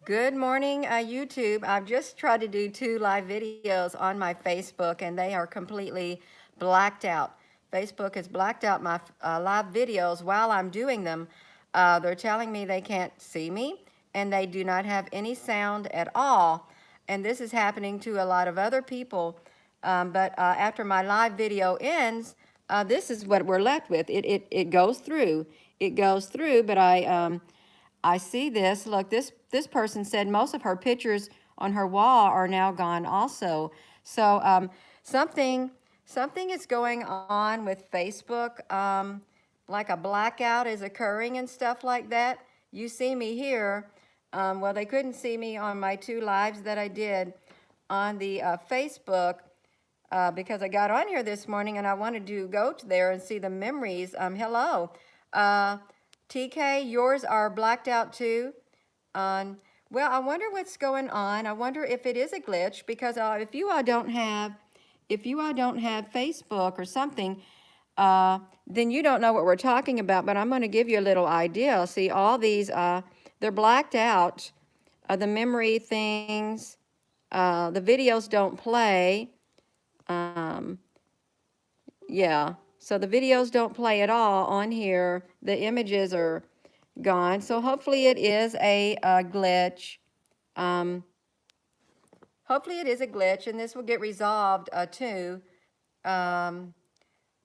Good morning, YouTube. I've just tried to do 2 live videos on my Facebook and they are completely blacked out. Facebook has blacked out my live videos while I'm doing them. They're telling me they can't see me and they do not have any sound at all. And this is happening to a lot of other people. But after my live video ends, this is what we're left with. It goes through. It goes through, but I see this. Look, this person said most of her pictures on her wall are now gone also. So something something is going on with Facebook. Like a blackout is occurring and stuff like that. You see me here. Well, they couldn't see me on my 2 lives that I did on the Facebook because I got on here this morning and I wanted to go to there and see the memories. Hello. Uh, TK, yours are blacked out too. Well, I wonder what's going on. I wonder if it is a glitch because if you all don't have Facebook or something, then you don't know what we're talking about. But I'm going to give you a little idea. See, all these they're blacked out. The memory things, the videos don't play. Um, yeah, so the videos don't play at all on here. The images are gone. So hopefully it is a glitch. Um, Hopefully it is a glitch and this will get resolved too. Um,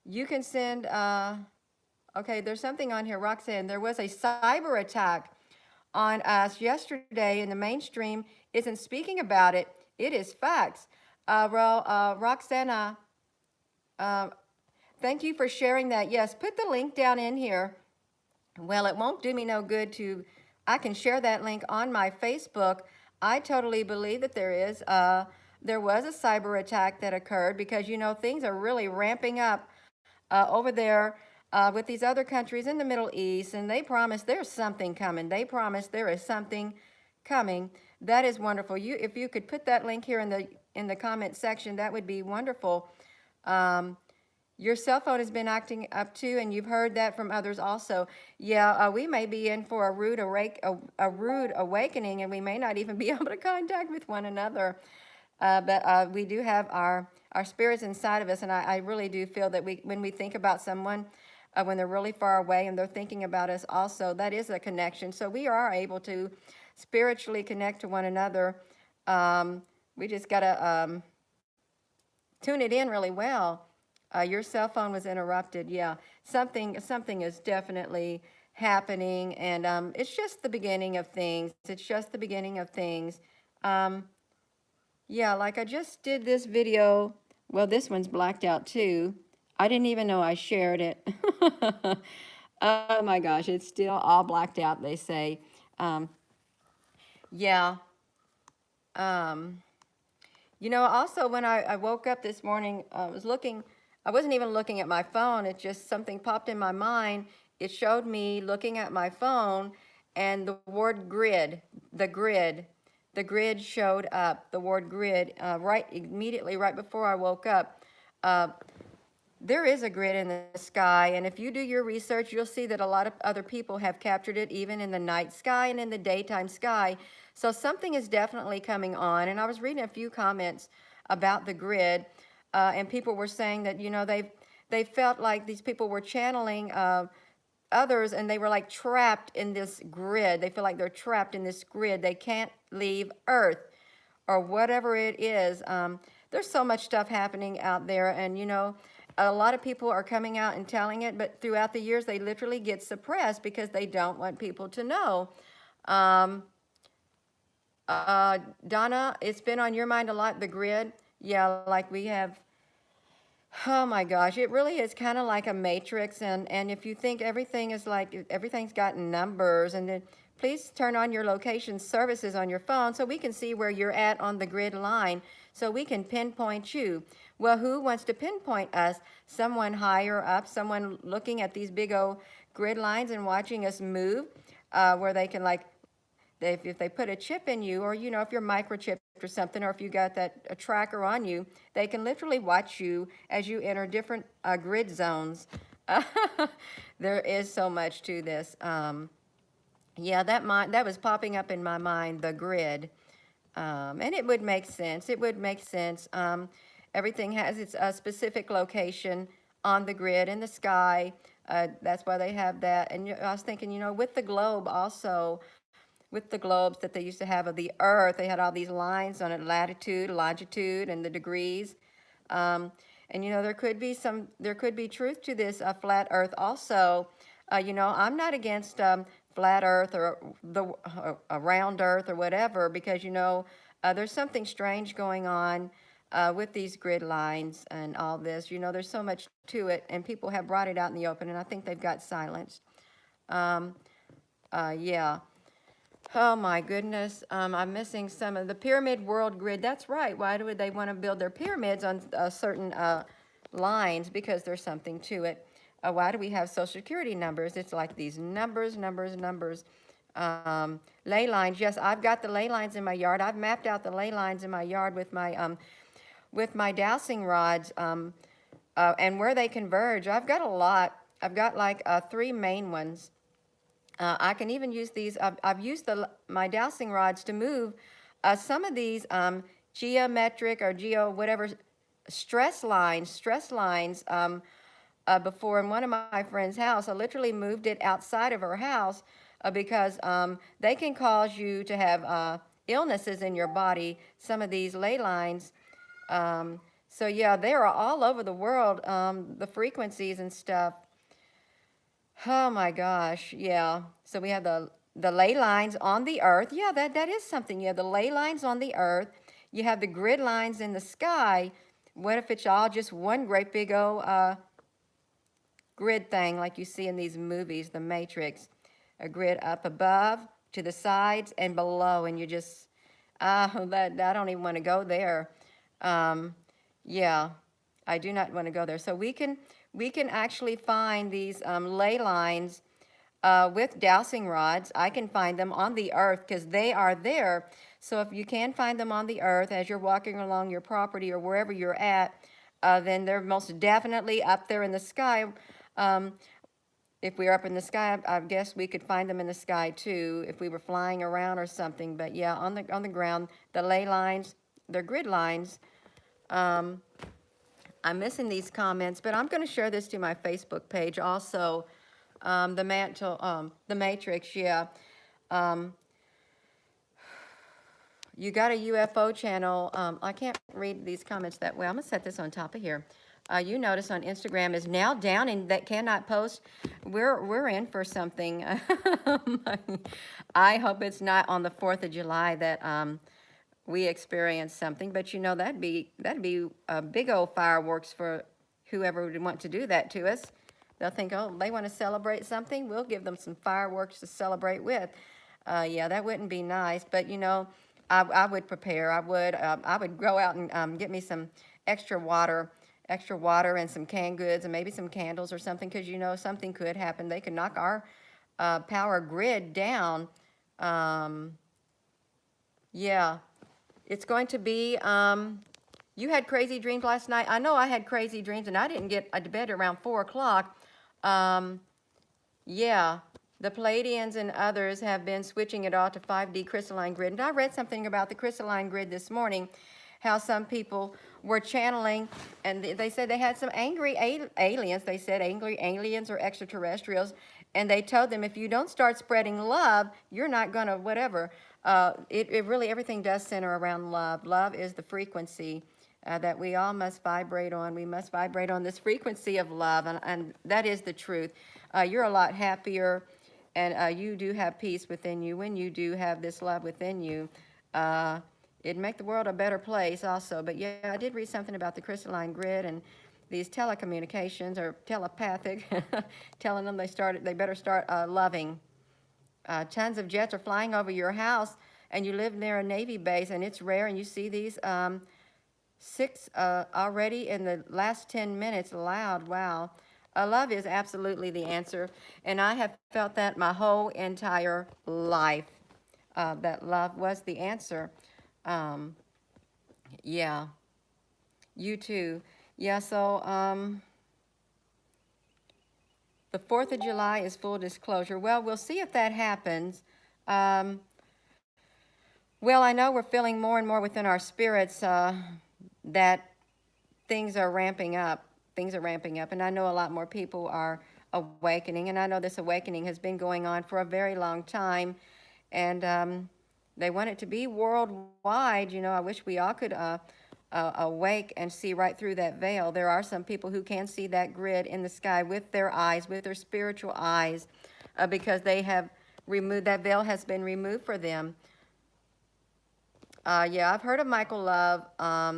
you can send, okay, there's something on here, Roxanne. There was a cyber attack on us yesterday and the mainstream isn't speaking about it. It is facts. Roxana, uh, thank you for sharing that. Yes, put the link down in here. Well, it won't do me no good I can share that link on my Facebook. I totally believe that there was a cyber attack that occurred because, things are really ramping up over there with these other countries in the Middle East, and they promise there's something coming. They promise there is something coming. That is wonderful. If you could put that link here in the comment section, that would be wonderful. Um, your cell phone has been acting up too, and you've heard that from others also. Yeah, we may be in for a rude awakening, and we may not even be able to contact with one another. But we do have our spirits inside of us, and I really do feel that when we think about someone, when they're really far away and they're thinking about us also, that is a connection. So we are able to spiritually connect to one another. We just got to tune it in really well. Your cell phone was interrupted. Yeah, something is definitely happening, and it's just the beginning of things. It's just the beginning of things. Um, yeah, like I just did this video. Well, this one's blacked out too. I didn't even know I shared it. Oh my gosh, it's still all blacked out, they say. Um, yeah. Um, Also when I woke up this morning, I wasn't even looking at my phone. It just something popped in my mind. It showed me looking at my phone and the word grid, the grid, the grid showed up, the word grid, right immediately right before I woke up. Uh, there is a grid in the sky, and if you do your research, you'll see that a lot of other people have captured it even in the night sky and in the daytime sky. So something is definitely coming on. And I was reading a few comments about the grid, and people were saying that, they felt like these people were channeling others and they were like trapped in this grid. They feel like they're trapped in this grid. They can't leave Earth or whatever it is. There's so much stuff happening out there, and a lot of people are coming out and telling it, but throughout the years, they literally get suppressed because they don't want people to know. Um, Donna, it's been on your mind a lot, the grid. Yeah, like we have. Oh my gosh, it really is kind of like a matrix, and if you think everything is like everything's got numbers, and then please turn on your location services on your phone so we can see where you're at on the grid line so we can pinpoint you. Well, who wants to pinpoint us? Someone higher up, someone looking at these big old grid lines and watching us move, where they can like if they put a chip in you, or if you're microchipped or something, or if you got a tracker on you, they can literally watch you as you enter different grid zones. There is so much to this. Yeah, that was popping up in my mind, the grid. And it would make sense. It would make sense. Everything has its specific location on the grid in the sky. That's why they have that. And I was thinking, with the globe also, with the globes that they used to have of the Earth, they had all these lines on it, latitude, longitude, and the degrees. Um, and there could be truth to this flat Earth also. I'm not against flat Earth or a round Earth or whatever, because there's something strange going on with these grid lines and all this. There's so much to it, and people have brought it out in the open, and I think they've got silenced. Um, yeah. Oh my goodness, I'm missing some of the pyramid world grid. That's right. Why would they want to build their pyramids on certain lines? Because there's something to it. Why do we have social security numbers? It's like these numbers, numbers, numbers. Ley lines. Yes, I've got the ley lines in my yard. I've mapped out the ley lines in my yard with my dowsing rods, and where they converge. I've got a lot. I've got like three main ones. I can even use these. I've used my dowsing rods to move some of these geometric or geo whatever stress lines before in one of my friend's house. I literally moved it outside of her house because they can cause you to have illnesses in your body. Some of these ley lines. So yeah, they are all over the world. The frequencies and stuff. Oh my gosh, yeah. So we have the ley lines on the earth. Yeah, that is something. You have the ley lines on the earth. You have the grid lines in the sky. What if it's all just one great big old grid thing like you see in these movies, The Matrix? A grid up above, to the sides, and below, and you just, that I don't even want to go there. Yeah, I do not want to go there. So we can actually find these ley lines with dowsing rods. I can find them on the earth because they are there. So if you can find them on the earth as you're walking along your property or wherever you're at, then they're most definitely up there in the sky. Um, if we were up in the sky, I guess we could find them in the sky too if we were flying around or something. But yeah, on the ground, the ley lines, they're grid lines. Um, I'm missing these comments, but I'm going to share this to my Facebook page also. The Matrix, yeah. Um, you got a UFO channel. I can't read these comments that well. I'm going to set this on top of here. You notice on Instagram is now down and that cannot post. We're in for something. I hope it's not on the 4th of July that we experience something, but that'd be a big old fireworks for whoever would want to do that to us. They'll think, oh, they want to celebrate something, we'll give them some fireworks to celebrate with. Yeah, that wouldn't be nice, but I would prepare. I would go out and get me some extra water and some canned goods and maybe some candles or something, because something could happen. They could knock our power grid down. Yeah, it's going to be, you had crazy dreams last night. I know I had crazy dreams and I didn't get to bed around 4 o'clock. Yeah, the Palladians and others have been switching it all to 5D crystalline grid. And I read something about the crystalline grid this morning, how some people were channeling, and they said they had some angry aliens. They said angry aliens or extraterrestrials, and they told them, if you don't start spreading love, you're not gonna whatever. It really, everything does center around love. Love is the frequency that we all must vibrate on. We must vibrate on this frequency of love, and that is the truth. You're a lot happier, and you do have peace within you when you do have this love within you. It'd make the world a better place also. But yeah, I did read something about the crystalline grid and these telecommunications or telepathic, telling them they better start loving. Tons of jets are flying over your house, and you live near a Navy base, and it's rare, and you see these 6 already in the last 10 minutes loud. Wow. Love is absolutely the answer, and I have felt that my whole entire life, that love was the answer. Yeah, you too. Yeah, so the 4th of July is full disclosure. Well, we'll see if that happens. Um, well, I know we're feeling more and more within our spirits that things are ramping up. Things are ramping up, and I know a lot more people are awakening. And I know this awakening has been going on for a very long time, and they want it to be worldwide. You know, I wish we all could awake and see right through that veil. There are some people who can see that grid in the sky with their eyes, with their spiritual eyes, because they have removed that veil has been removed for them. Yeah, I've heard of Michael Love.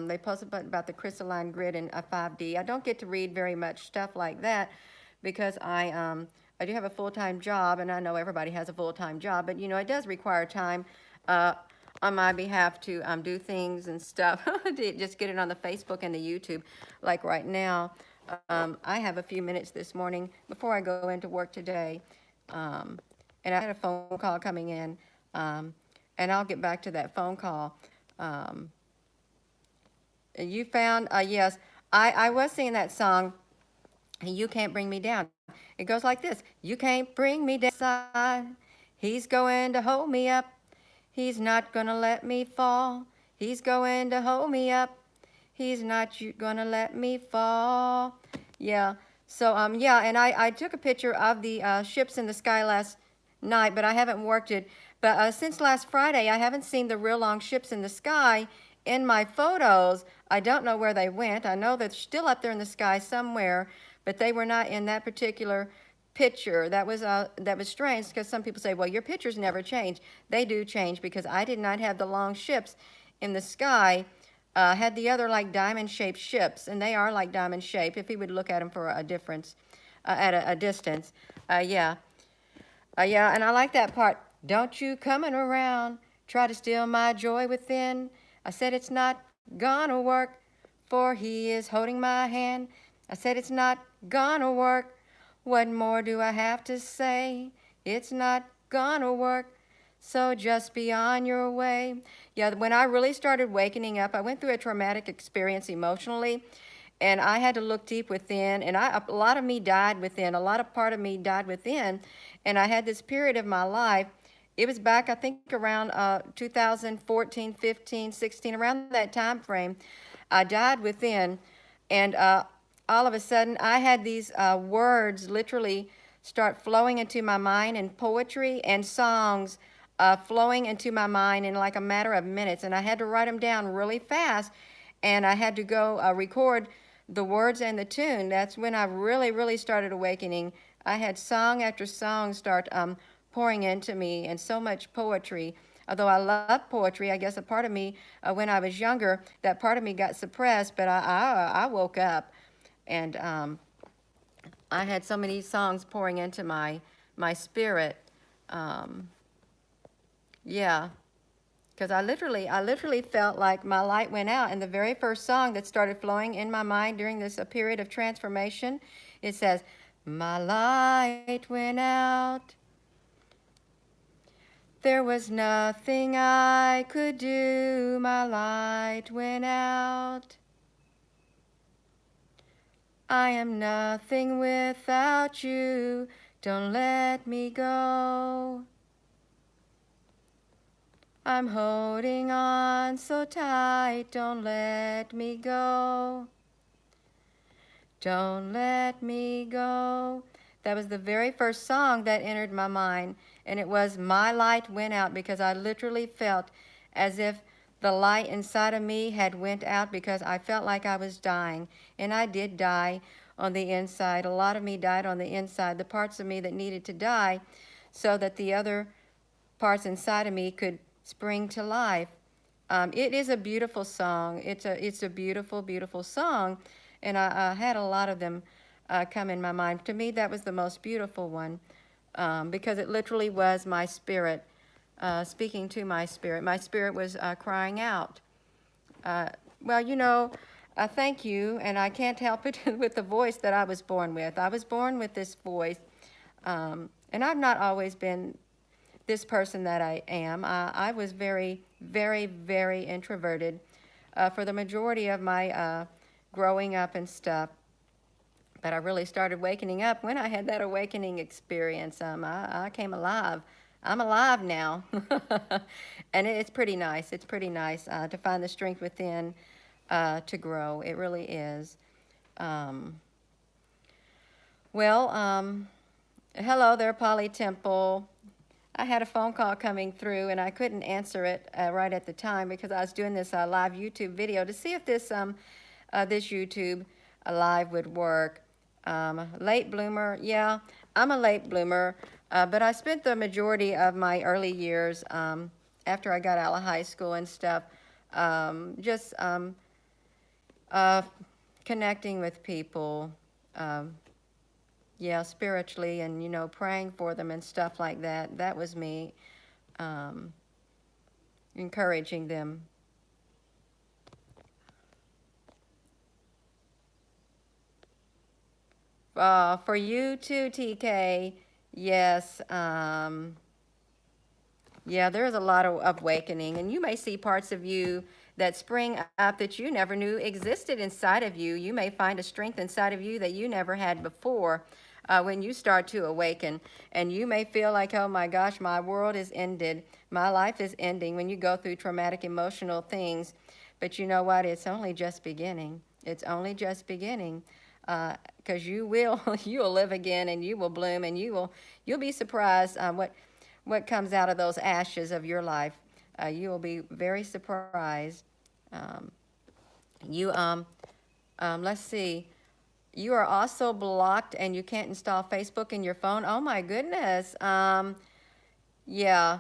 They posted about the crystalline grid in 5D. I don't get to read very much stuff like that because I do have a full-time job, and I know everybody has a full-time job, but you know, it does require time uh, on my behalf to do things and stuff, to just get it on the Facebook and the YouTube. Like right now, I have a few minutes this morning before I go into work today, um, and I had a phone call coming in. And I'll get back to that phone call. Um, you found, yes, I was singing that song, You Can't Bring Me Down. It goes like this. You can't bring me down. He's going to hold me up. He's not gonna let me fall. He's going to hold me up. He's not gonna let me fall. Yeah. So yeah, and I took a picture of the ships in the sky last night, but I haven't worked it. But since last Friday, I haven't seen the real long ships in the sky in my photos. I don't know where they went. I know they're still up there in the sky somewhere, but they were not in that particular picture. That was strange because some people say, well, your pictures never change. They do change because I did not have the long ships in the sky. Had the other like diamond-shaped ships, and they are like diamond-shaped if you would look at them for a difference at a distance. Yeah. Yeah, and I like that part. Don't you coming around, try to steal my joy within. I said it's not gonna work, for he is holding my hand. I said it's not gonna work. What more do I have to say? It's not gonna work. So just be on your way. Yeah, when I really started wakening up, I went through a traumatic experience emotionally, and I had to look deep within, and a lot of me died within. A lot of part of me died within, and I had this period of my life. It was back, I think, around 2014, 15, 16, around that time frame. I died within, and all of a sudden, I had these words literally start flowing into my mind, and poetry and songs flowing into my mind in like a matter of minutes. And I had to write them down really fast, and I had to go record the words and the tune. That's when I really, really started awakening. I had song after song start pouring into me, and so much poetry. Although I love poetry, I guess a part of me, when I was younger, that part of me got suppressed, but I woke up, and I had so many songs pouring into my spirit. Um, yeah, because I literally felt like my light went out. And the very first song that started flowing in my mind during this period of transformation, it says, "My light went out. There was nothing I could do. My light went out. I am nothing without you. Don't let me go. I'm holding on so tight. Don't let me go. Don't let me go." That was the very first song that entered my mind, and it was "My Light Went Out," because I literally felt as if the light inside of me had went out, because I felt like I was dying, and I did die on the inside. A lot of me died on the inside, the parts of me that needed to die so that the other parts inside of me could spring to life. It is a beautiful song. It's a beautiful, beautiful song, and I had a lot of them come in my mind. To me, that was the most beautiful one, because it literally was my spirit speaking to my spirit. My spirit was crying out. Uh, well, you know, thank you, and I can't help it with the voice that I was born with. I was born with this voice, and I've not always been this person that I am. I was very, very, very introverted for the majority of my growing up and stuff. But I really started waking up when I had that awakening experience. I came alive I'm alive now. And it's pretty nice. It's pretty nice to find the strength within to grow. It really is. Um, well, hello there, Polly Temple. I had a phone call coming through and I couldn't answer it right at the time because I was doing this live YouTube video to see if this YouTube live would work. Late bloomer, yeah, I'm a late bloomer, but I spent the majority of my early years after I got out of high school and stuff, just uh, connecting with people, um, yeah, spiritually, and praying for them and stuff like that. That was me, um, encouraging them. For you too, TK. Yes. Yeah, there's a lot of awakening, and you may see parts of you that spring up that you never knew existed inside of you. You may find a strength inside of you that you never had before when you start to awaken. And you may feel like, oh my gosh, my world is ended. My life is ending when you go through traumatic emotional things. But you know what? It's only just beginning. It's only just beginning because you will you'll live again and you will bloom and you'll be surprised what comes out of those ashes of your life. You will be very surprised. Um, you let's see. You are also blocked and you can't install Facebook in your phone. Oh my goodness. Yeah.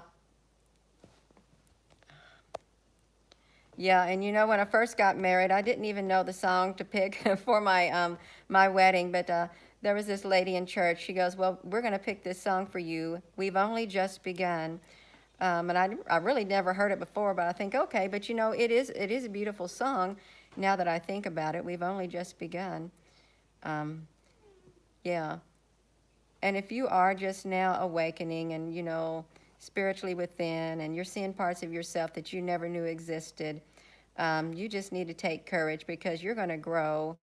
Yeah, and when I first got married, I didn't even know the song to pick for my wedding, but there was this lady in church. She goes, "Well, we're going to pick this song for you. We've only just begun." And I really never heard it before, but I think, okay, but it is a beautiful song now that I think about it. We've only just begun. Um, yeah. And if you are just now awakening and, spiritually within, and you're seeing parts of yourself that you never knew existed, you just need to take courage because you're going to grow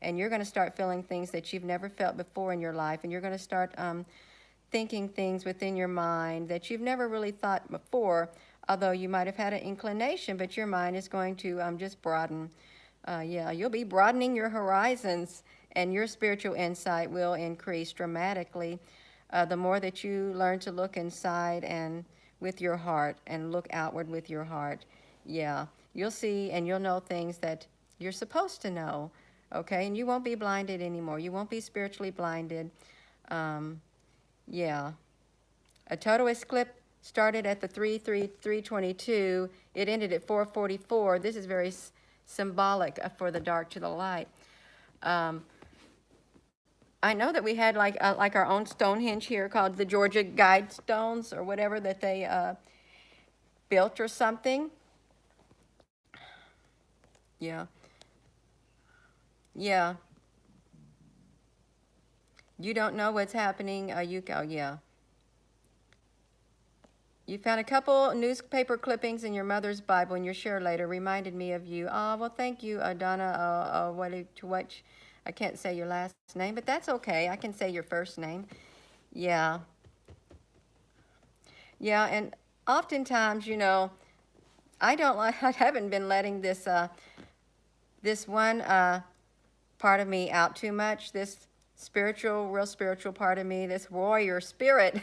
and you're going to start feeling things that you've never felt before in your life. And you're going to start thinking things within your mind that you've never really thought before, although you might have had an inclination, but your mind is going to just broaden. Yeah, you'll be broadening your horizons, and your spiritual insight will increase dramatically the more that you learn to look inside and with your heart and look outward with your heart. Yeah, you'll see and you'll know things that you're supposed to know, okay? And you won't be blinded anymore. You won't be spiritually blinded. Um, yeah. A total eclipse started at the 3:22. It ended at 4:44. This is very symbolic for the dark to the light. Um, I know that we had like our own Stonehenge here called the Georgia Guidestones or whatever that they built or something. Yeah. Yeah. You don't know what's happening. You go. Yeah. You found a couple newspaper clippings in your mother's Bible in your share later reminded me of you. Oh, well, thank you, Donna. I can't say your last name, but that's okay. I can say your first name. Yeah. Yeah, and oftentimes, I don't like, I haven't been letting this one part of me out too much. This real spiritual part of me, this warrior spirit.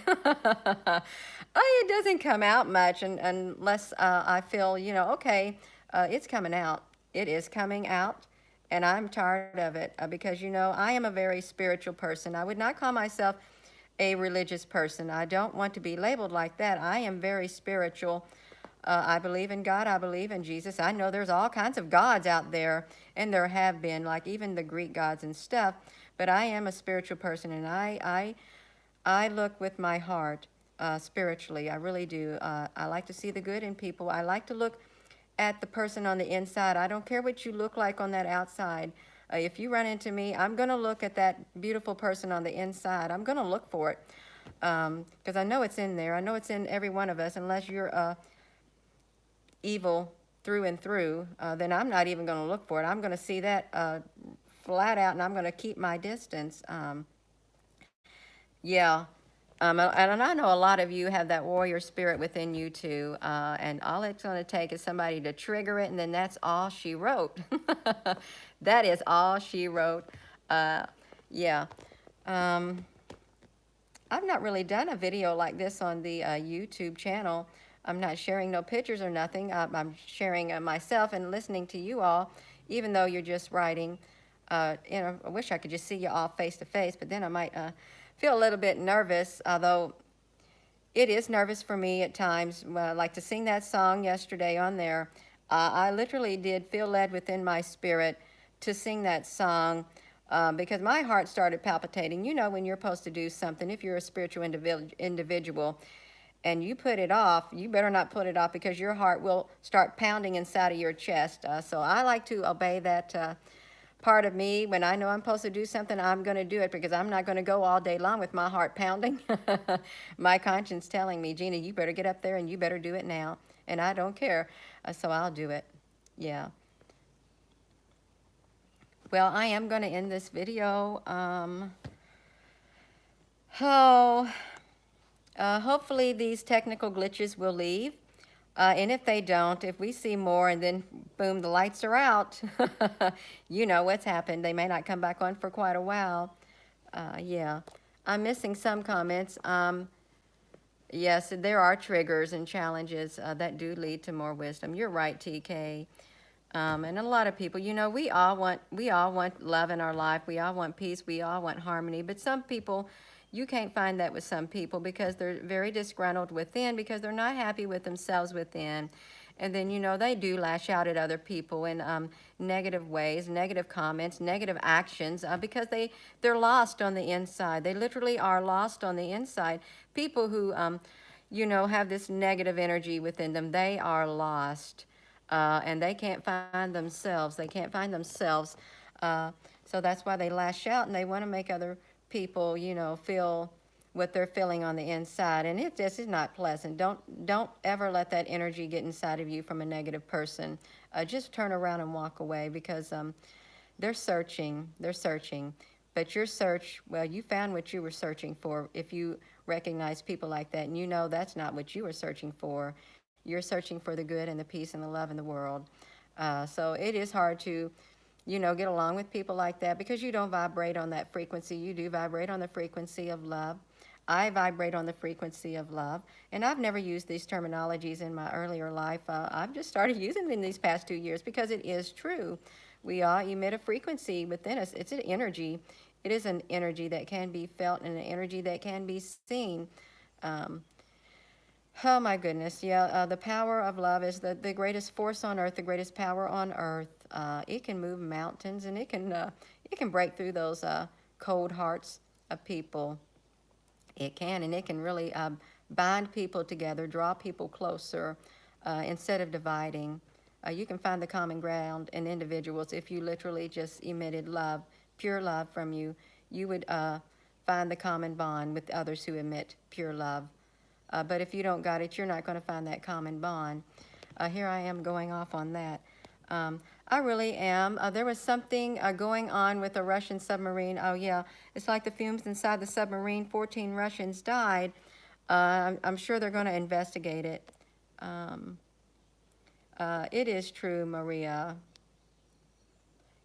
It doesn't come out much unless I feel, okay, it's coming out. It is coming out, and I'm tired of it because, I am a very spiritual person. I would not call myself a religious person. I don't want to be labeled like that. I am very spiritual. I believe in God. I believe in Jesus. I know there's all kinds of gods out there, and there have been, like even the Greek gods and stuff. But I am a spiritual person, and I look with my heart spiritually. I really do. I like to see the good in people. I like to look at the person on the inside. I don't care what you look like on that outside. If you run into me, I'm going to look at that beautiful person on the inside. I'm going to look for it because I know it's in there. I know it's in every one of us, unless you're evil through and through, then I'm not even going to look for it. I'm going to see that flat out, and I'm going to keep my distance. Yeah. And I know a lot of you have that warrior spirit within you too. And all it's going to take is somebody to trigger it, and then that's all she wrote. That is all she wrote. Uh, yeah. Um, I've not really done a video like this on the YouTube channel. I'm not sharing no pictures or nothing. I'm sharing myself and listening to you all, even though you're just writing. I wish I could just see you all face to face, but then I might feel a little bit nervous, although it is nervous for me at times. Like to sing that song yesterday on there, I literally did feel led within my spirit to sing that song because my heart started palpitating. You know, when you're supposed to do something, if you're a spiritual individual and you put it off, you better not put it off because your heart will start pounding inside of your chest. So I like to obey that part of me. When I know I'm supposed to do something, I'm going to do it because I'm not going to go all day long with my heart pounding. My conscience telling me, Gina, you better get up there and you better do it now. And I don't care. So I'll do it. Yeah. Well, I am going to end this video. Oh, hopefully these technical glitches will leave. And if they don't, if we see more and then boom, the lights are out, you know what's happened. They may not come back on for quite a while. Yeah, I'm missing some comments. Yes, there are triggers and challenges that do lead to more wisdom. You're right, TK. And a lot of people, you know, we all want love in our life. We all want peace. We all want harmony. But some people, you can't find that with some people because they're very disgruntled within because they're not happy with themselves within. And then, you know, they do lash out at other people in negative ways, negative comments, negative actions because they're lost on the inside. They literally are lost on the inside. People who, you know, have this negative energy within them, they are lost. And they can't find themselves. They can't find themselves. So that's why they lash out and they want to make other people, you know, feel what they're feeling on the inside. And it just is not pleasant. Don't ever let that energy get inside of you from a negative person. Just turn around and walk away because they're searching. They're searching. But your search, well, you found what you were searching for if you recognize people like that and you know that's not what you were searching for. You're searching for the good and the peace and the love in the world. So it is hard to, you know, get along with people like that because you don't vibrate on that frequency. You do vibrate on the frequency of love. I vibrate on the frequency of love. And I've never used these terminologies in my earlier life. I've just started using them in these past 2 years because it is true. We all emit a frequency within us. It's an energy. It is an energy that can be felt and an energy that can be seen. Oh my goodness, yeah, the power of love is the greatest force on earth, the greatest power on earth. It can move mountains and it can break through those cold hearts of people. It can, and it can really bind people together, draw people closer instead of dividing. You can find the common ground in individuals if you literally just emitted love, pure love from you. You would find the common bond with others who emit pure love. But if you don't got it, you're not going to find that common bond. Here I am going off on that. I really am. There was something going on with a Russian submarine. Oh, yeah. It's like the fumes inside the submarine. 14 Russians died. I'm sure they're going to investigate it. It is true, Maria.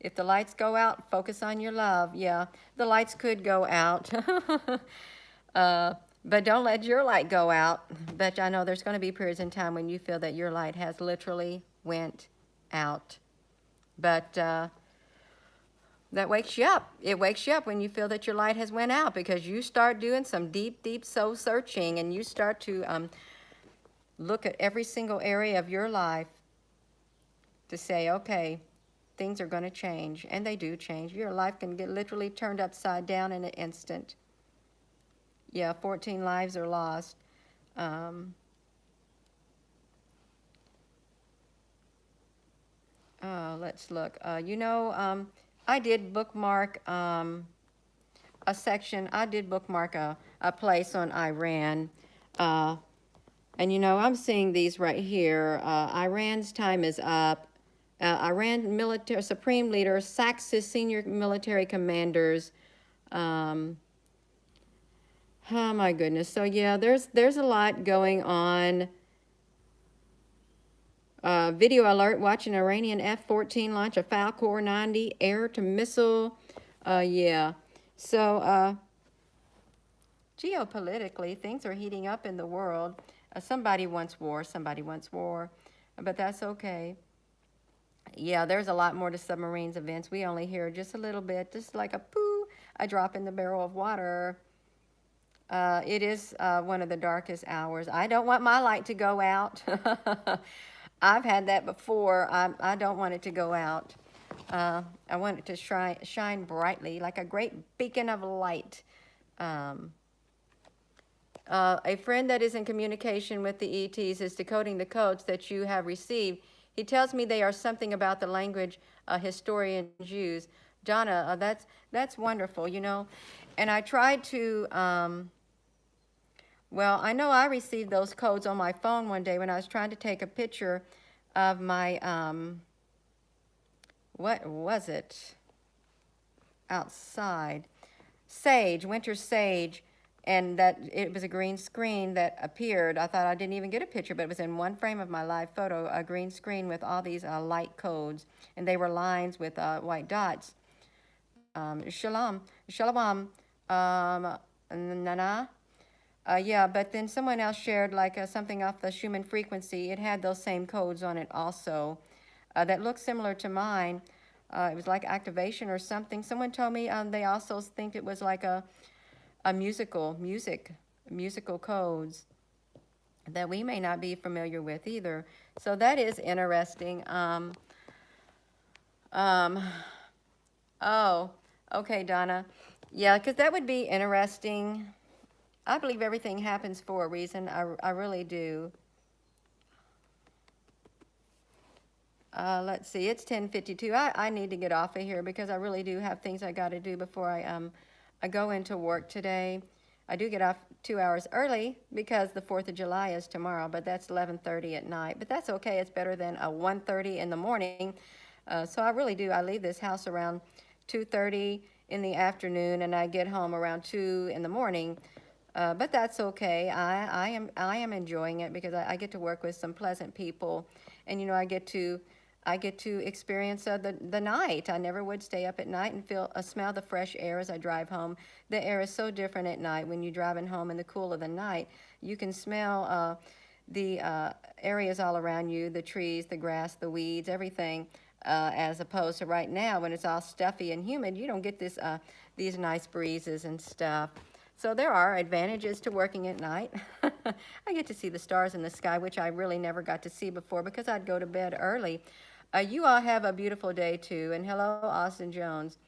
If the lights go out, focus on your love. Yeah, the lights could go out. But don't let your light go out. But I know there's going to be periods in time when you feel that your light has literally went out. But that wakes you up. It wakes you up when you feel that your light has went out because you start doing some deep, deep soul searching and you start to look at every single area of your life to say, okay, things are going to change. And they do change. Your life can get literally turned upside down in an instant. Yeah, 14 lives are lost. Let's look. I did bookmark a section. I did bookmark a place on Iran. And I'm seeing these right here. Iran's time is up. Iran military supreme leader sacks his senior military commanders. Oh my goodness. So yeah, there's a lot going on. Video alert, watching Iranian F-14 launch a Falcor 90 air-to-missile. Yeah. So geopolitically, things are heating up in the world. Somebody wants war, somebody wants war, but that's okay. Yeah, there's a lot more to submarines events. We only hear just a little bit, just like a poo, a drop in the barrel of water. It is one of the darkest hours. I don't want my light to go out. I've had that before. I don't want it to go out. I want it to shine brightly like a great beacon of light. Um, a friend that is in communication with the ETs is decoding the codes that you have received. He tells me they are something about the language historians use. Donna, that's wonderful, you know. And I tried to, well, I know I received those codes on my phone one day when I was trying to take a picture of my, what was it? Outside. Sage, winter sage, and that it was a green screen that appeared. I thought I didn't even get a picture, but it was in one frame of my live photo, a green screen with all these light codes, and they were lines with white dots. Shalom, shalom, nana. Yeah, but then someone else shared like something off the Schumann frequency. It had those same codes on it also that looked similar to mine. It was like activation or something. Someone told me they also think it was like a musical codes that we may not be familiar with either. So that is interesting. Um, oh, okay, Donna. Yeah, because that would be interesting. I believe everything happens for a reason. I really do. Let's see, it's 10:52. I need to get off of here because I really do have things I got to do before I go into work today. I do get off 2 hours early because the 4th of July is tomorrow, but that's 11:30 at night. But that's okay. It's better than a 1:30 in the morning. So I really do. I leave this house around 2:30 in the afternoon, and I get home around 2 in the morning. But that's okay. I am enjoying it because I get to work with some pleasant people, and you know I get to experience the night. I never would stay up at night and smell the fresh air as I drive home. The air is so different at night when you're driving home in the cool of the night. You can smell the areas all around you, the trees, the grass, the weeds, everything. As opposed to right now when it's all stuffy and humid, you don't get these nice breezes and stuff. So there are advantages to working at night. I get to see the stars in the sky, which I really never got to see before because I'd go to bed early. You all have a beautiful day too. And hello, Austin Jones.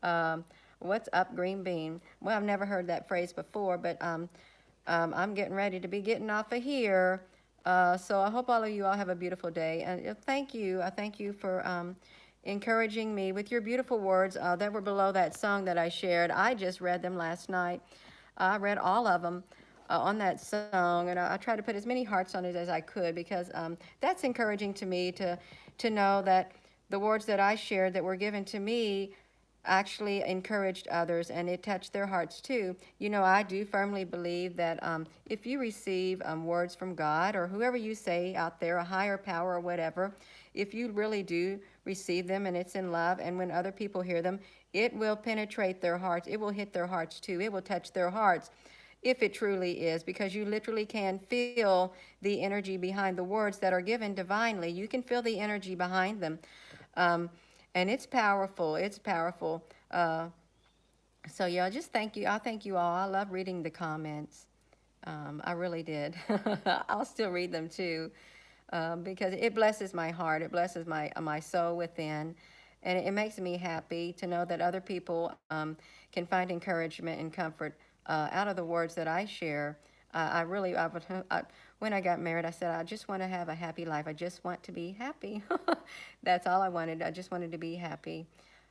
Um, what's up, Green Bean? Well, I've never heard that phrase before, but I'm getting ready to be getting off of here. So I hope all of you all have a beautiful day. And thank you. I thank you for encouraging me with your beautiful words that were below that song that I shared. I just read them last night. I read all of them on that song, and I tried to put as many hearts on it as I could because that's encouraging to me to know that the words that I shared that were given to me actually encouraged others and it touched their hearts too. You know, I do firmly believe that if you receive words from God or whoever you say out there, a higher power or whatever, if you really do receive them and it's in love, and when other people hear them, it will penetrate their hearts. It will hit their hearts too. It will touch their hearts if it truly is, because you literally can feel the energy behind the words that are given divinely. You can feel the energy behind them. Um, and it's powerful. It's powerful. So yeah, just thank you. I thank you all. I love reading the comments. I really did. I'll still read them too, because it blesses my heart. It blesses my soul within, and it makes me happy to know that other people can find encouragement and comfort out of the words that I share. When I got married, I said, I just want to have a happy life. I just want to be happy. That's all I wanted. I just wanted to be happy.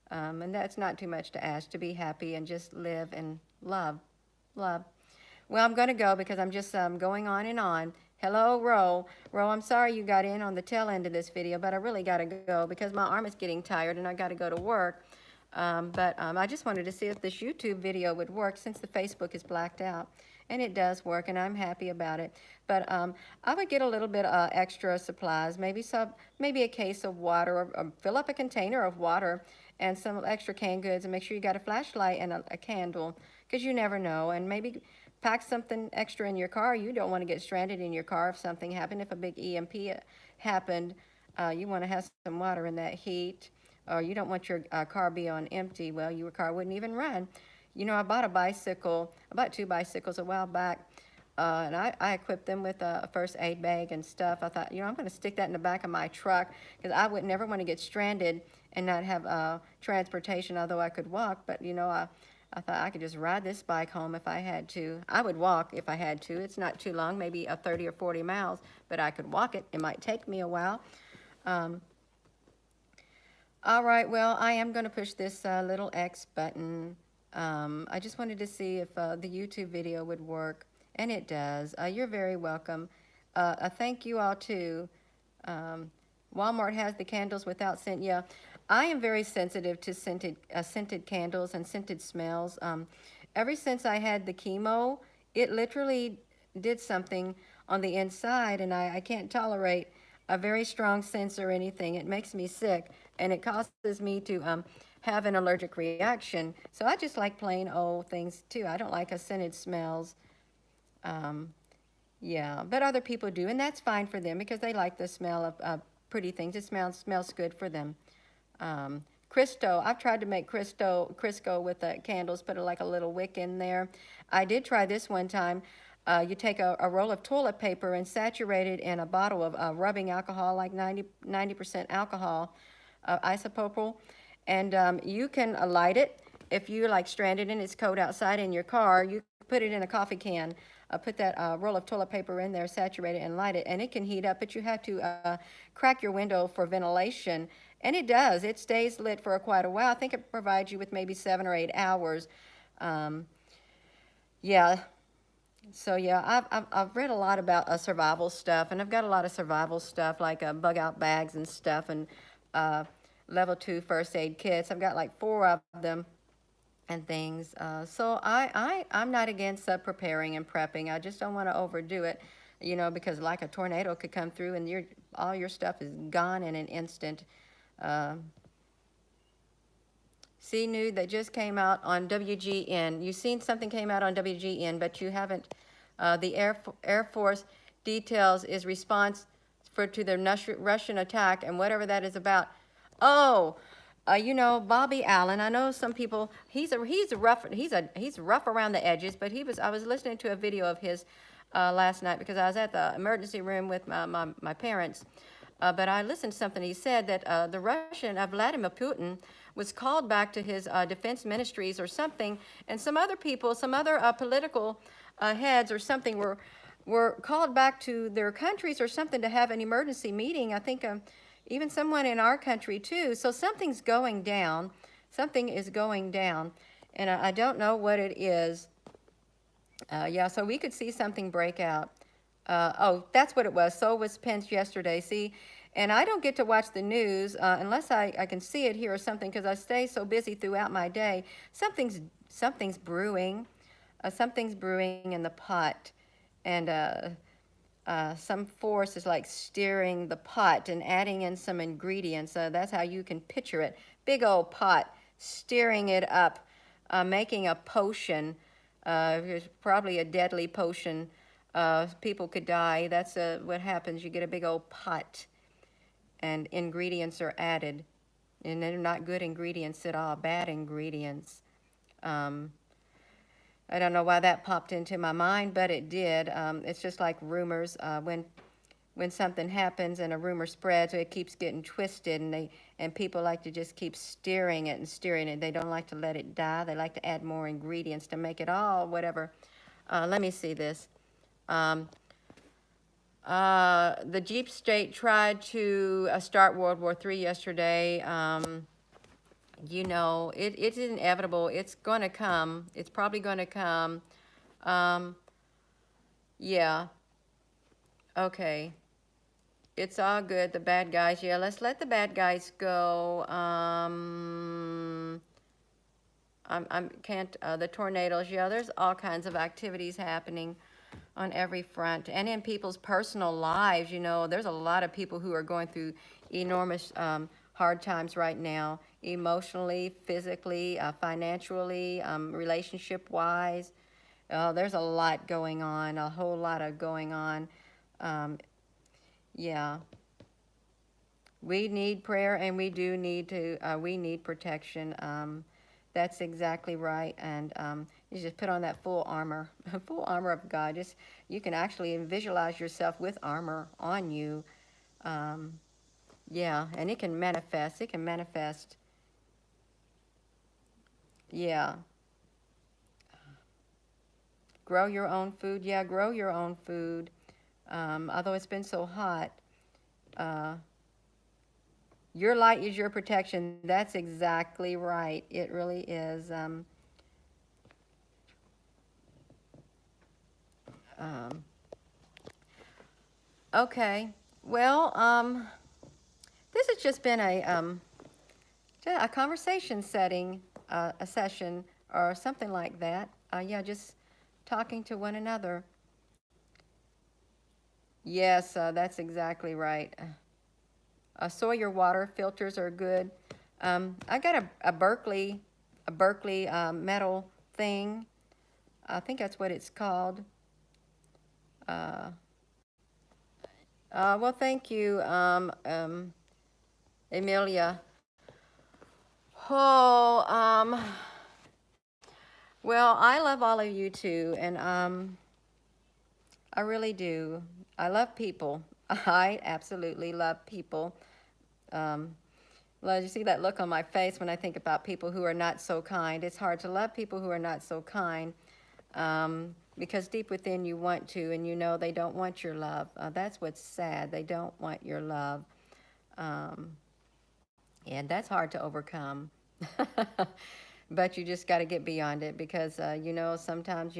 And that's not too much to ask, to be happy and just live and love. Love. Well, I'm going to go because I'm just going on and on. Hello, Ro. Ro, I'm sorry you got in on the tail end of this video, but I really got to go because my arm is getting tired and I got to go to work. But I just wanted to see if this YouTube video would work since the Facebook is blacked out. And it does work, and I'm happy about it. But I would get a little bit extra supplies, maybe a case of water, or fill up a container of water and some extra canned goods, and make sure you got a flashlight and a candle, because you never know. And maybe pack something extra in your car. You don't want to get stranded in your car if something happened. If a big EMP happened, you want to have some water in that heat, or you don't want your car be on empty. Well, your car wouldn't even run. You know, I bought two bicycles a while back, and I equipped them with a first aid bag and stuff. I thought, I'm going to stick that in the back of my truck, because I would never want to get stranded and not have transportation, although I could walk. But, I thought I could just ride this bike home if I had to. I would walk if I had to. It's not too long, maybe 30 or 40 miles, but I could walk it. It might take me a while. All right, well, I am going to push this little X button. I just wanted to see if the YouTube video would work, and it does. You're very welcome. Thank you all, too. Walmart has the candles without scent. Yeah, I am very sensitive to scented candles and scented smells. Ever since I had the chemo, it literally did something on the inside, and I can't tolerate a very strong scent or anything. It makes me sick, and it causes me to have an allergic reaction. So I just like plain old things too. I don't like scented smells. Yeah, but other people do, and that's fine for them because they like the smell of pretty things. It smells good for them. Crisco, I've tried to make Crisco with candles, put like a little wick in there. I did try this one time. You take a roll of toilet paper and saturate it in a bottle of rubbing alcohol, like 90% alcohol, isopropyl, and you can light it. If you're like stranded and it's cold outside in your car, you put it in a coffee can, put that roll of toilet paper in there, saturate it, and light it, and it can heat up, but you have to crack your window for ventilation, and it does. It stays lit for quite a while. I think it provides you with maybe 7 or 8 hours. Yeah. So yeah, I've read a lot about survival stuff, and I've got a lot of survival stuff like bug out bags and stuff, and level 2 first aid kits. I've got like 4 of them and things. So I'm not against preparing and prepping. I just don't want to overdo it, because like a tornado could come through and all your stuff is gone in an instant. See, new that just came out on WGN. You've seen something came out on WGN, but you haven't. The Air Force details is response to the Russian attack and whatever that is about. Oh, Bobby Allen. I know some people. He's rough around the edges, but I was listening to a video of his last night because I was at the emergency room with my parents. But I listened to something he said that the Russian, Vladimir Putin, was called back to his defense ministries or something, and some other people, some other political heads or something were called back to their countries or something to have an emergency meeting. I think even someone in our country too. So something's going down. Something is going down, and I don't know what it is. Yeah, so we could see something break out. Oh, that's what it was. So was Pence yesterday. See, and I don't get to watch the news unless I can see it here or something because I stay so busy throughout my day. Something's brewing. Something's brewing in the pot, and some force is like stirring the pot and adding in some ingredients. That's how you can picture it. Big old pot, stirring it up, making a potion. It's probably a deadly potion. People could die. That's what happens. You get a big old pot, and ingredients are added. And they're not good ingredients at all, bad ingredients. I don't know why that popped into my mind, but it did. It's just like rumors. When something happens and a rumor spreads, it keeps getting twisted, and people like to just keep stirring it and stirring it. They don't like to let it die. They like to add more ingredients to make it all whatever. Let me see this. The Deep State tried to start World War III yesterday. It's inevitable. It's going to come. It's probably going to come. Yeah. Okay. It's all good. The bad guys. Yeah, let's let the bad guys go. I'm can't, the tornadoes, yeah, there's all kinds of activities happening on every front. And in people's personal lives, there's a lot of people who are going through enormous, hard times right now, emotionally, physically, financially, relationship-wise. There's a lot going on, a whole lot of going on. Um, yeah, we need prayer and we do need to, we need protection. That's exactly right. And you just put on that full armor, full armor of God. Just, you can actually visualize yourself with armor on you. Um, yeah, and it can manifest. It can manifest. Yeah. Grow your own food. Yeah, grow your own food. Although it's been so hot, uh, your light is your protection. That's exactly right. It really is. Um, okay. Well, this has just been a conversation setting, a session, or something like that. Yeah, just talking to one another. Yes, that's exactly right. Sawyer water filters are good. I got a Berkeley metal thing. I think that's what it's called. Uh, well, thank you, Emilia. Oh, well, I love all of you too, and I really do. I love people. I absolutely love people. Um, well, you see that look on my face when I think about people who are not so kind. It's hard to love people who are not so kind, because deep within you want to, and they don't want your love. That's what's sad. They don't want your love. Um, and that's hard to overcome. But you just got to get beyond it because, sometimes,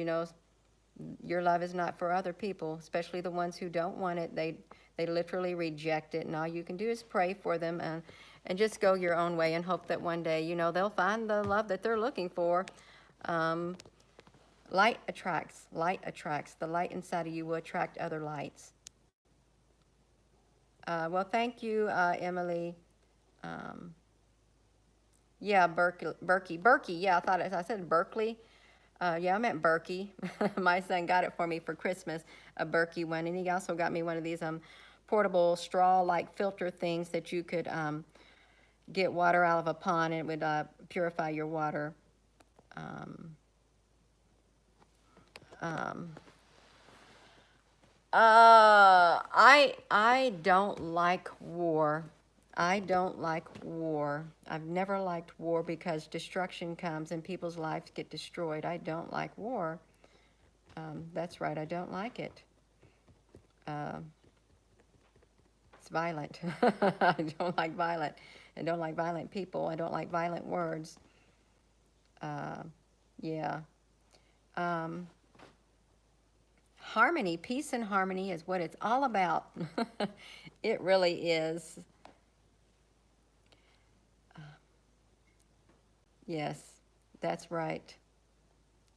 your love is not for other people, especially the ones who don't want it. They literally reject it, and all you can do is pray for them and just go your own way and hope that one day, they'll find the love that they're looking for. Um, light attracts. Light attracts. The light inside of you will attract other lights. Well, thank you, Emily. Um, yeah, Berkey. Yeah, I said Berkeley. Yeah, I meant Berkey. My son got it for me for Christmas, a Berkey one, and he also got me one of these portable straw-like filter things that you could get water out of a pond, and it would purify your water. Um, um, I don't like war. I don't like war. I've never liked war because destruction comes and people's lives get destroyed. I don't like war. That's right, I don't like it. Uh, it's violent. I don't like violent. I don't like violent people. I don't like violent words. Uh, yeah. Um, harmony, peace and harmony is what it's all about. It really is. Yes, that's right.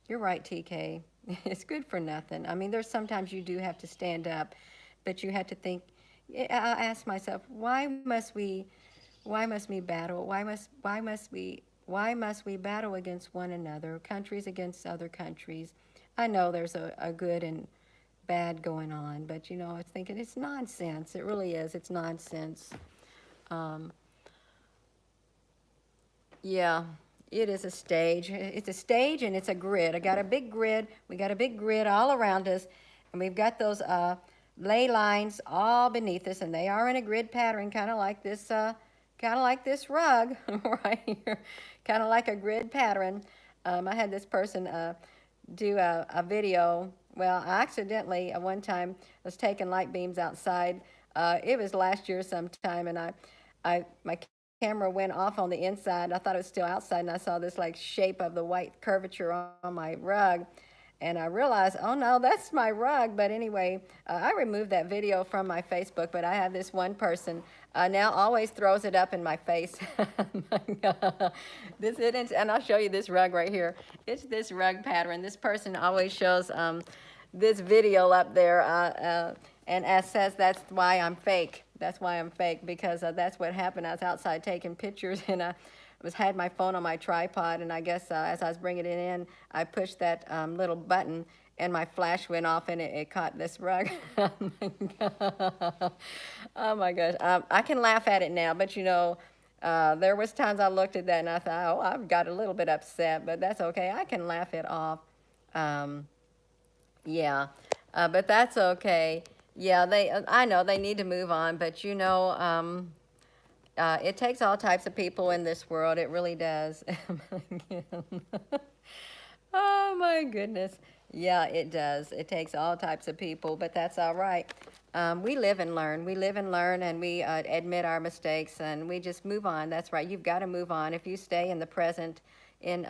You're right, TK. It's good for nothing. I mean, there's sometimes you do have to stand up, but you have to think. I ask myself, why must we battle? Why must we battle against one another? Countries against other countries. I know there's a good and bad going on, but I was thinking it's nonsense. It really is. It's nonsense. Um, Yeah, it is a stage. It's a stage and it's a grid. I got a big grid. We got a big grid all around us, and we've got those ley lines all beneath us, and they are in a grid pattern, kind of like this rug right here, kind of like a grid pattern. I had this person do a video. Well, I accidentally, one time, was taking light beams outside. It was last year sometime, and my camera went off on the inside. I thought it was still outside, and I saw this like shape of the white curvature on my rug. And I realized, oh no, that's my rug. But anyway, I removed that video from my Facebook, but I have this one person now always throws it up in my face. This isn't, and I'll show you this rug right here. It's this rug pattern. This person always shows this video up there and says that's why I'm fake. That's why I'm fake, because that's what happened. I was outside taking pictures and I had my phone on my tripod, and I guess as I was bringing it in, I pushed that little button, and my flash went off, and it caught this rug. Oh my God. Oh my gosh. I can laugh at it now, but you know, there was times I looked at that and I thought, oh, I've got a little bit upset, but that's okay. I can laugh it off. Yeah, but that's okay. Yeah, I know they need to move on, but you know, it takes all types of people in this world. It really does. Oh my goodness. Yeah, it does. It takes all types of people, but that's all right. We live and learn. We live and learn, and we admit our mistakes, and we just move on. That's right. You've got to move on. If you stay in the present, in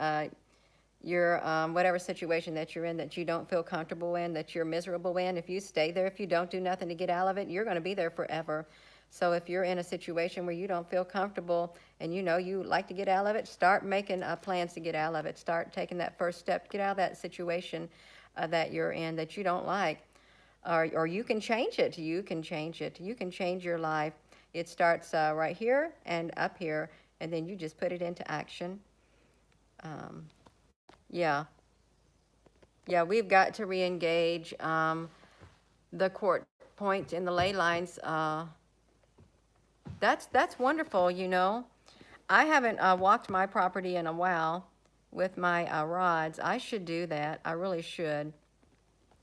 your whatever situation that you're in that you don't feel comfortable in, that you're miserable in, if you stay there, if you don't do nothing to get out of it, you're going to be there forever. So if you're in a situation where you don't feel comfortable and you know you like to get out of it, start making plans to get out of it. Start taking that first step. Get out of that situation that you're in that you don't like. Or you can change it. You can change it. You can change your life. It starts right here and up here, and then you just put it into action. Yeah. Yeah, we've got to re-engage the court point in the ley lines. That's wonderful, you know. I haven't walked my property in a while with my rods. I should do that. I really should,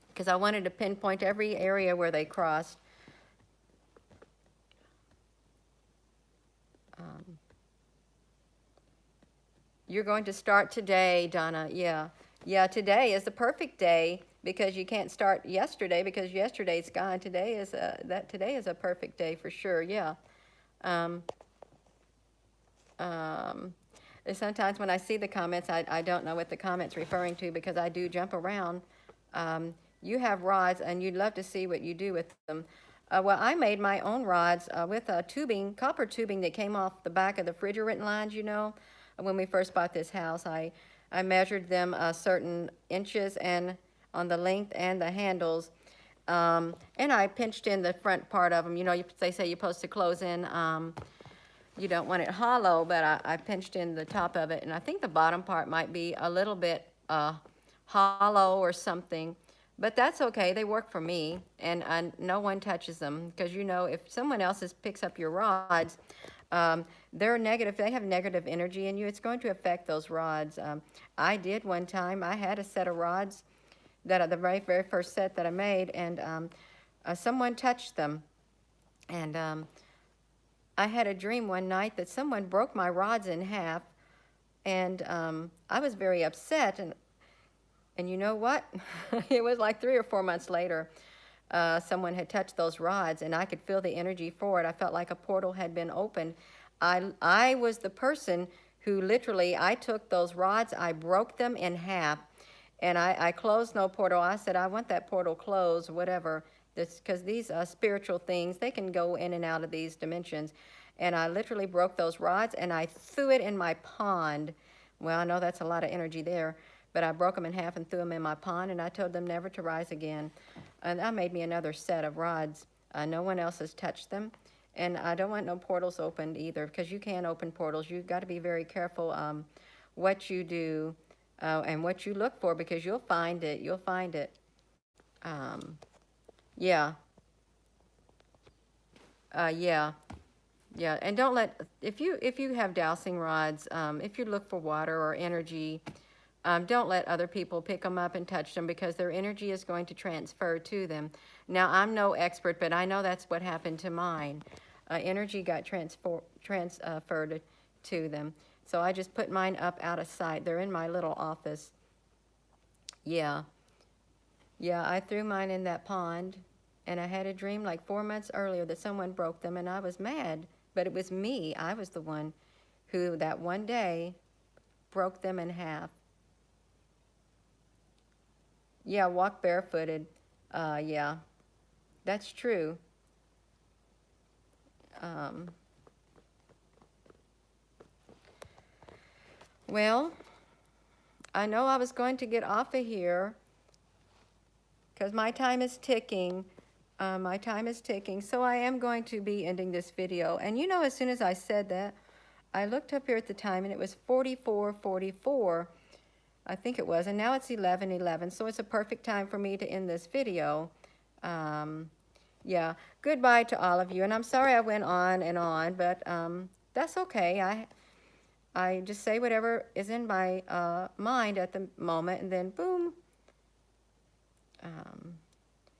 because I wanted to pinpoint every area where they crossed. You're going to start today, Donna. Yeah. Yeah, today is the perfect day because you can't start yesterday because yesterday's gone. Today is a perfect day for sure. Yeah. Um, Sometimes when I see the comments, I don't know what the comment's referring to because I do jump around. You have rods, and you'd love to see what you do with them. Well, I made my own rods with tubing, copper tubing that came off the back of the refrigerant lines, you know. When we first bought this house, I measured them certain inches and on the length and the handles. And I pinched in the front part of them. You know, they say you're supposed to close in you don't want it hollow, but I pinched in the top of it, and I think the bottom part might be a little bit hollow or something, but that's okay. They work for me, and no one touches them, because you know, if someone else picks up your rods, they're negative. They have negative energy in you. It's going to affect those rods. I did one time. I had a set of rods that the very, very first set that I made, and someone touched them, and I had a dream one night that someone broke my rods in half, and I was very upset, and you know what? It was like 3 or 4 months later, someone had touched those rods, and I could feel the energy for it. I felt like a portal had been opened. I was the person who literally, I took those rods, I broke them in half, and I closed no portal. I said, I want that portal closed, whatever. Because these spiritual things, they can go in and out of these dimensions. And I literally broke those rods, and I threw it in my pond. Well, I know that's a lot of energy there, but I broke them in half and threw them in my pond, and I told them never to rise again. And that made me another set of rods. No one else has touched them. And I don't want no portals opened either, because you can open portals. You've got to be very careful what you do and what you look for, because you'll find it. You'll find it. Yeah. Yeah. Yeah. And don't let, if you have dowsing rods, if you look for water or energy, don't let other people pick them up and touch them, because their energy is going to transfer to them. Now, I'm no expert, but I know that's what happened to mine. Energy got transferred to them. So I just put mine up out of sight. They're in my little office. Yeah. Yeah, I threw mine in that pond, and I had a dream like 4 months earlier that someone broke them, and I was mad, but it was me. I was the one who that one day broke them in half. Yeah, walk barefooted. Yeah, that's true. Um, well, I know I was going to get off of here because my time is ticking. My time is ticking, so I am going to be ending this video. And you know, as soon as I said that, I looked up here at the time and it was 44:44, I think it was, and now it's 11:11, so it's a perfect time for me to end this video. Um, yeah, goodbye to all of you, and I'm sorry I went on and on, but that's okay. I just say whatever is in my mind at the moment, and then boom.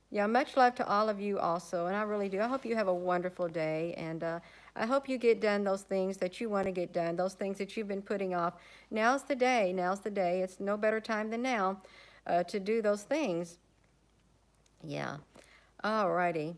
Yeah, much love to all of you also, and I really do. I hope you have a wonderful day, and I hope you get done those things that you want to get done, those things that you've been putting off. Now's the day. Now's the day. It's no better time than now to do those things. Yeah. All righty.